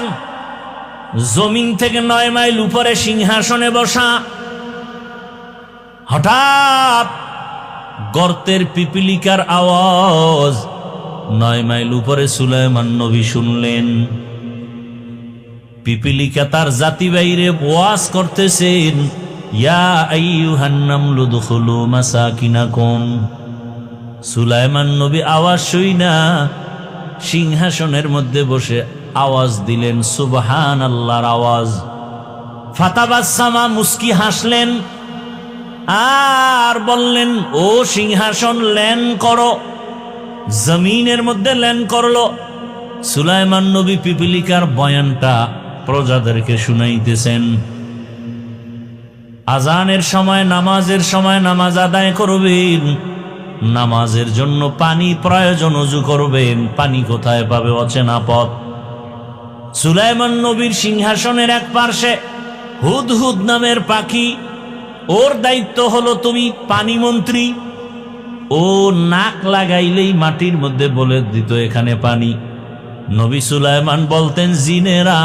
সুলাইমান জমিন থেকে 9 মাইল উপরে সিংহাসনে বসা। হঠাৎ গর্তের পিপিলিকার আওয়াজ 9 মাইল উপরে সুলাইমান নবী শুনলেন। পিপিলিকা তার জাতি বাইরে ওয়াজ করতেছেন, ইয়া আইয়ুহান নামলু দুখুলু মাসাকিনাকুম। সুলাইমান নবী আওয়াজ শুইনা সিংহাসনের মধ্যে বসে আওয়াজ দিলেন সুবহানাল্লাহর আওয়াজ। ফাতাবাসসামা, মুস্কি হাসলেন আর বললেন, ও সিংহাসন ল্যান করো। জমিনের মধ্যে ল্যান করলো। সুলাইমান নবী পিপিলিকার বয়ানটা প্রজাদেরকে শুনাইতেছেন। আজানের সময়, নামাজের সময় নামাজ আদায় করবেন, নামাজের জন্য পানি প্রয়োজন, ওযু করবেন, পানি কোথায় পাবে? অচেনা পথ। সুলাইমান নবীর সিংহাসনের এক পার্শ্বে হুদহুদ নামের পাখি, ওর দায়িত্ব হলো তুমি পানি মন্ত্রী। ও নাক লাগাইলেই মাটির মধ্যে বলে দিত এখানে পানি। নবী সুলাইমান বলতেন, জিনেরা